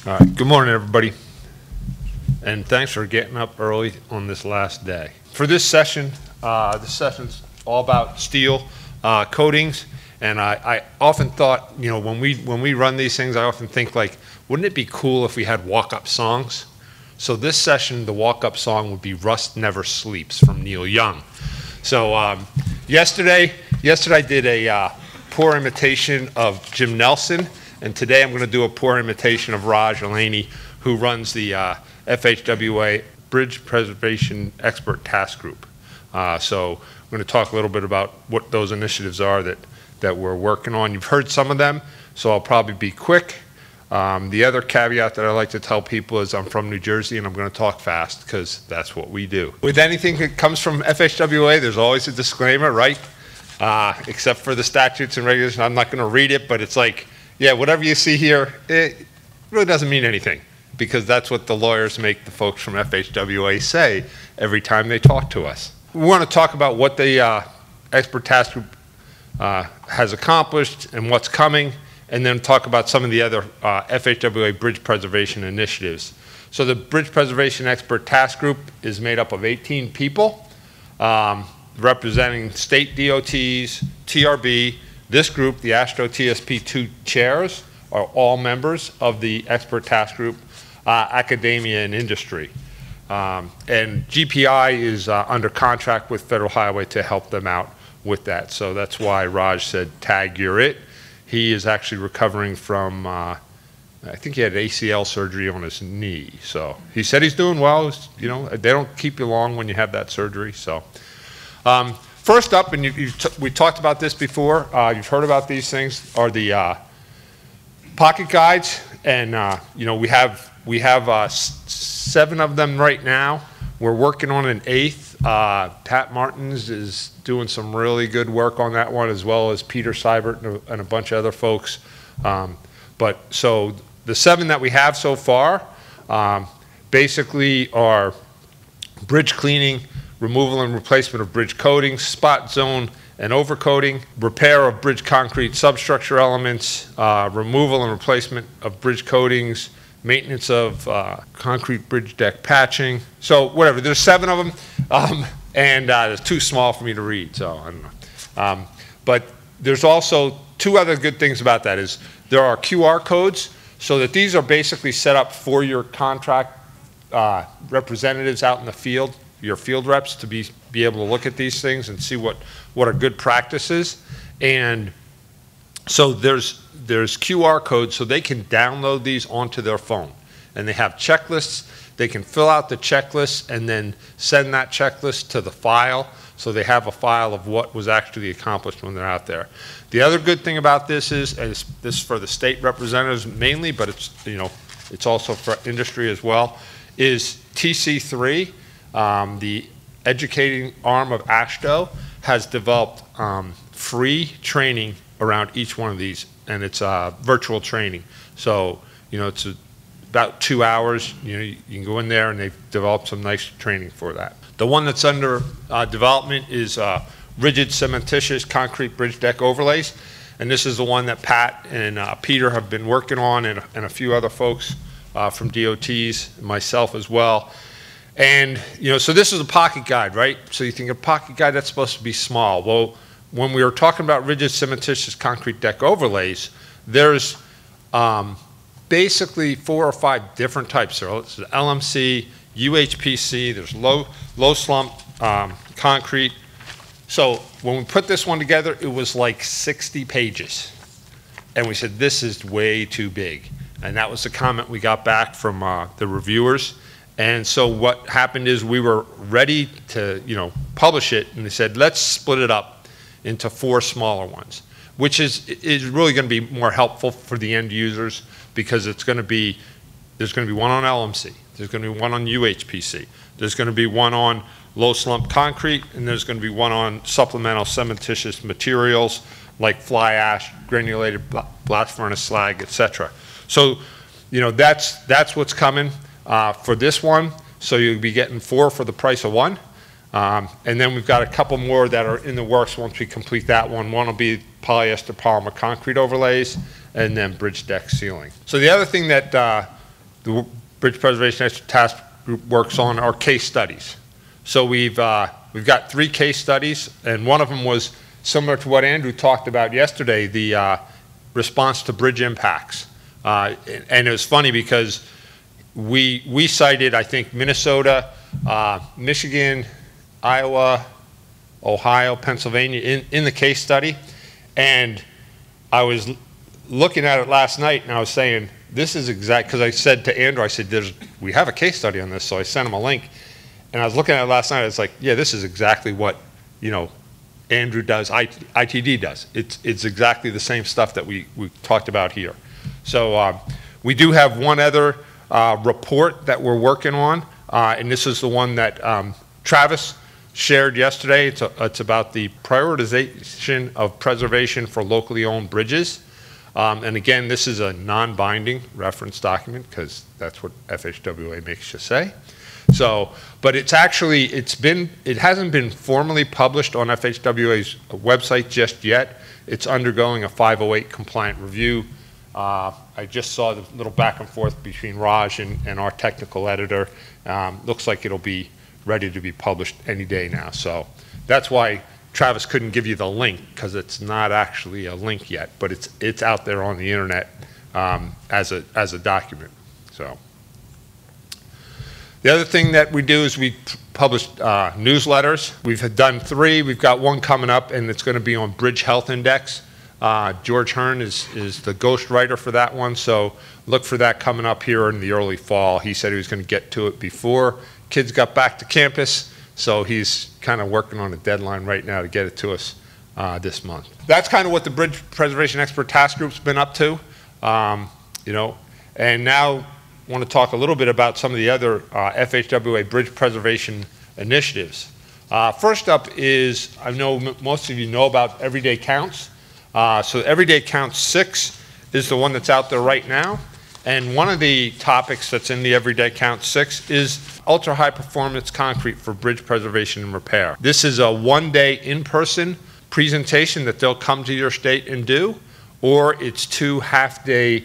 All right, good morning, everybody, and thanks for getting up early on this last day. For this session's all about steel coatings, and I often thought, you know, when we run these things, I often think, like, wouldn't it be cool if we had walk-up songs? So this session, the walk-up song would be "Rust Never Sleeps" from Neil Young. So yesterday I did a poor imitation of Jim Nelson, and today I'm going to do a poor imitation of Raj Alani, who runs the FHWA Bridge Preservation Expert Task Group. So I'm going to talk a little bit about what those initiatives are that we're working on. You've heard some of them, so I'll probably be quick. The other caveat that I like to tell people is I'm from New Jersey and I'm going to talk fast because that's what we do. With anything that comes from FHWA, there's always a disclaimer, right? Except for the statutes and regulations. I'm not going to read it, but it's like, yeah, whatever you see here, it really doesn't mean anything because that's what the lawyers make the folks from FHWA say every time they talk to us. We want to talk about what the Expert Task Group has accomplished and what's coming, and then talk about some of the other FHWA bridge preservation initiatives. So the Bridge Preservation Expert Task Group is made up of 18 people representing state DOTs, TRB. This group, the ASTRO TSP2 chairs, are all members of the Expert Task Group, academia and industry. And GPI is under contract with Federal Highway to help them out with that. So that's why Raj said, "Tag, you're it." He is actually recovering from, I think he had ACL surgery on his knee. So he said he's doing well. You know, they don't keep you long when you have that surgery. So first up, and we talked about this before, you've heard about these things, are the pocket guides. And you know, we have 7 of them right now. We're working on an 8th. Pat Martins is doing some really good work on that one, as well as Peter Seibert and a bunch of other folks. But so the 7 that we have so far basically are bridge cleaning, removal and replacement of bridge coatings, spot zone and overcoating, repair of bridge concrete substructure elements, removal and replacement of bridge coatings, maintenance of concrete bridge deck patching. So whatever, there's 7 of them, and it's too small for me to read, so I don't know. But there's also 2 other good things about that is there are QR codes, so that these are basically set up for your contract representatives out in the field, your field reps, to be able to look at these things and see what are good practices. And so there's QR codes, so they can download these onto their phone. And they have checklists. They can fill out the checklist and then send that checklist to the file, so they have a file of what was actually accomplished when they're out there. The other good thing about this is, and this is for the state representatives mainly, but it's, you know, it's also for industry as well, is TC3, the educating arm of ASTRO, has developed free training around each one of these, and it's virtual training. So, you know, it's about 2 hours. You know, you can go in there, and they've developed some nice training for that. The one that's under development is rigid cementitious concrete bridge deck overlays, and this is the one that Pat and Peter have been working on, and a few other folks from DOTs, and myself as well. And, you know, so this is a pocket guide, right? So you think a pocket guide, that's supposed to be small. Well, when we were talking about rigid cementitious concrete deck overlays, there's basically 4 or 5 different types. There's LMC, UHPC, there's low slump concrete. So when we put this one together, it was like 60 pages. And we said, this is way too big. And that was the comment we got back from the reviewers. And so what happened is we were ready to, you know, publish it, and they said, let's split it up into 4 smaller ones, which is really going to be more helpful for the end users, because it's going to be, there's going to be one on LMC, there's going to be one on UHPC, there's going to be one on low slump concrete, and there's going to be one on supplemental cementitious materials like fly ash, granulated blast furnace slag, etc. So, you know, that's what's coming for this one. So you'll be getting 4 for the price of 1. And then we've got a couple more that are in the works once we complete that one. One will be polyester polymer concrete overlays, and then bridge deck sealing. So the other thing that the Bridge Preservation Expert Task Group works on are case studies. So we've got 3 case studies, and one of them was similar to what Andrew talked about yesterday, the response to bridge impacts. And it was funny because we cited, I think, Minnesota, Michigan, Iowa, Ohio, Pennsylvania in the case study. And I was looking at it last night, and I was saying, this is exact, because I said to Andrew, I said, we have a case study on this, so I sent him a link. And I was looking at it last night, I was like, yeah, this is exactly what, Andrew does, ITD does. It's exactly the same stuff that we talked about here. So we do have one other report that we're working on, and this is the one that Travis shared yesterday. It's about the prioritization of preservation for locally owned bridges. And again, this is a non-binding reference document because that's what FHWA makes you say. So, but it hasn't been formally published on FHWA's website just yet. It's undergoing a 508 compliant review. I just saw the little back and forth between Raj and our technical editor. Looks like it'll be ready to be published any day now. So that's why Travis couldn't give you the link, because it's not actually a link yet, but it's out there on the internet as a document. So the other thing that we do is we publish newsletters. We've done 3. We've got one coming up, and it's going to be on Bridge Health Index. George Hearn is the ghostwriter for that one, so look for that coming up here in the early fall. He said he was going to get to it before kids got back to campus, so he's kind of working on a deadline right now to get it to us this month. That's kind of what the Bridge Preservation Expert Task Group's been up to, and now I want to talk a little bit about some of the other FHWA bridge preservation initiatives. First up is, I know most of you know about Everyday Counts. So Everyday Counts 6 is the one that's out there right now. And one of the topics that's in the Everyday Counts 6 is ultra-high performance concrete for bridge preservation and repair. This is a 1-day in-person presentation that they'll come to your state and do, or it's 2 half-day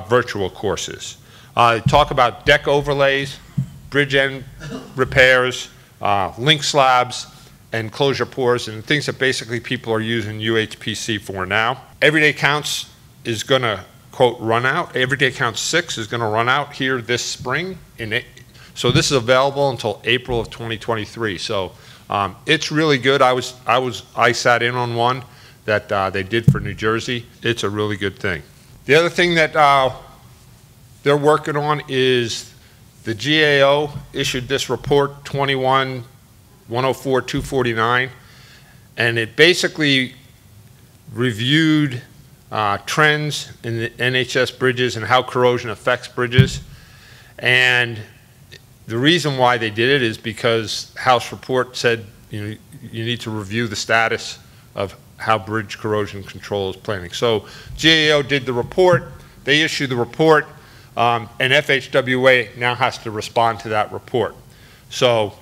virtual courses. Talk about deck overlays, bridge end repairs, link slabs, and closure pours, and things that basically people are using UHPC for now. Everyday Counts is going to, quote, run out. Everyday Counts 6 is going to run out here this spring. So this is available until April of 2023. So it's really good. I sat in on one that they did for New Jersey. It's a really good thing. The other thing that they're working on is the GAO issued this report 21-104-249, and it basically reviewed trends in the NHS bridges and how corrosion affects bridges. And the reason why they did it is because House report said you need to review the status of how bridge corrosion control is planning. So GAO did the report, they issued the report, and FHWA now has to respond to that report. So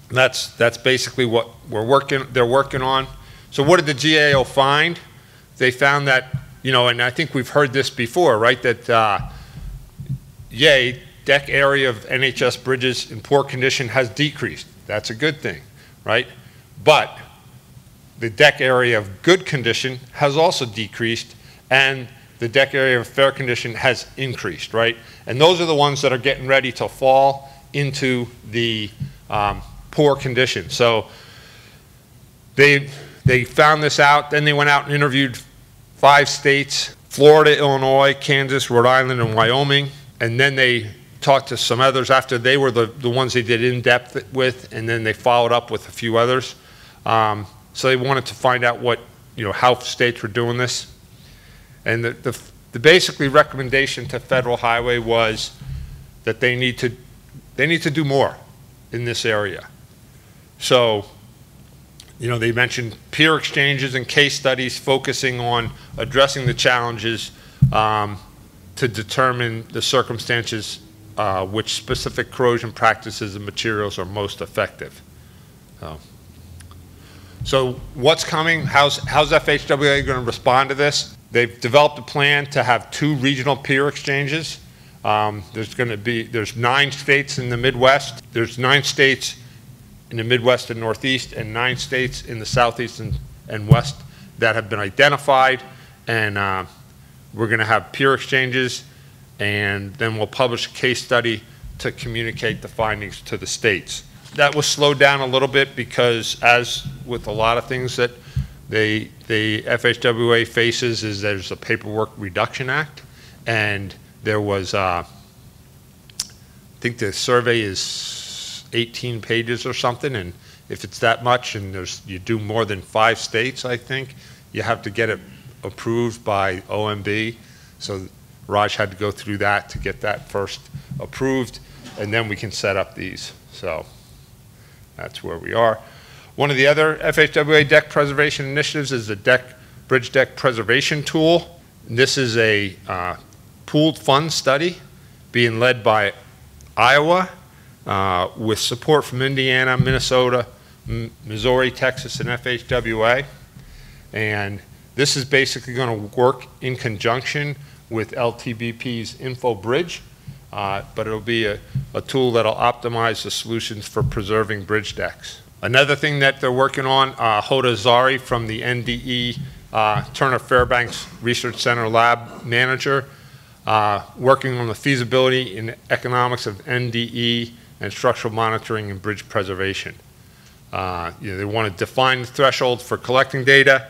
that's basically what they're working on. So what did the GAO find? They found that, and I think we've heard this before, right? That deck area of NHS bridges in poor condition has decreased. That's a good thing, right? But the deck area of good condition has also decreased, and the deck area of fair condition has increased, right? And those are the ones that are getting ready to fall into the poor condition. So they found this out, then they went out and interviewed 5 states, Florida, Illinois, Kansas, Rhode Island, and Wyoming, and then they talked to some others after they were the ones they did in-depth with, and then they followed up with a few others. So they wanted to find out how states were doing this. And the basically recommendation to Federal Highway was that they need to do more in this area. So, they mentioned peer exchanges and case studies focusing on addressing the challenges to determine the circumstances which specific corrosion practices and materials are most effective. So what's coming? How's FHWA going to respond to this? They've developed a plan to have 2 regional peer exchanges There's 9 states in the Midwest. There's 9 states in the Midwest and Northeast, and 9 states in the Southeast and West that have been identified, and we're going to have peer exchanges, and then we'll publish a case study to communicate the findings to the states. That was slowed down a little bit because, as with a lot of things that the FHWA faces, is there's a Paperwork Reduction Act, and there was, I think the survey is 18 pages or something, and if it's that much and you do more than 5 states, I think, you have to get it approved by OMB. So Raj had to go through that to get that first approved, and then we can set up these. So that's where we are. One of the other FHWA deck preservation initiatives is the Bridge Deck Preservation Tool. And this is a pooled fund study being led by Iowa with support from Indiana, Minnesota, Missouri, Texas, and FHWA. And this is basically going to work in conjunction with LTBP's InfoBridge, but it'll be a tool that'll optimize the solutions for preserving bridge decks. Another thing that they're working on, Hoda Zari from the NDE Turner Fairbanks Research Center lab manager, working on the feasibility and economics of NDE and structural monitoring and bridge preservation. They want to define the threshold for collecting data.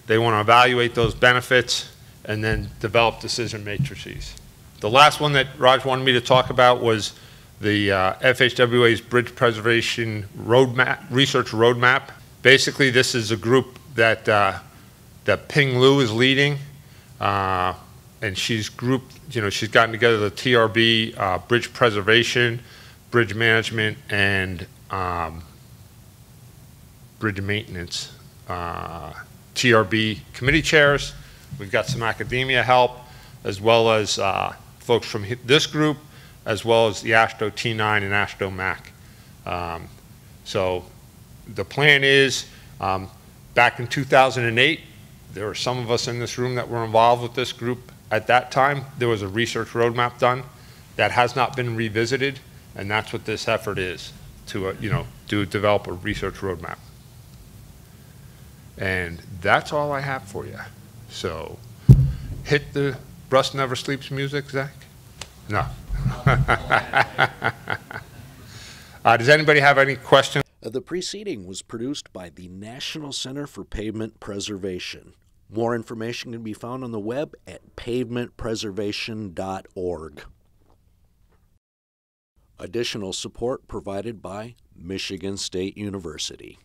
They want to evaluate those benefits and then develop decision matrices. The last one that Raj wanted me to talk about was the FHWA's Bridge Preservation Research Roadmap. Basically, this is a group that Ping Lu is leading, and she's gotten together the TRB, Bridge Preservation, Bridge Management, and Bridge Maintenance TRB committee chairs. We've got some academia help, as well as folks from this group, as well as the AASHTO T9 and AASHTO MAC. So the plan is, back in 2008, there were some of us in this room that were involved with this group. At that time, there was a research roadmap done that has not been revisited, and that's what this effort is, to develop a research roadmap. And that's all I have for you. So hit the Rust Never Sleeps music, Zach? No. Does anybody have any questions? The preceding was produced by the National Center for Pavement Preservation. More information can be found on the web at pavementpreservation.org. Additional support provided by Michigan State University.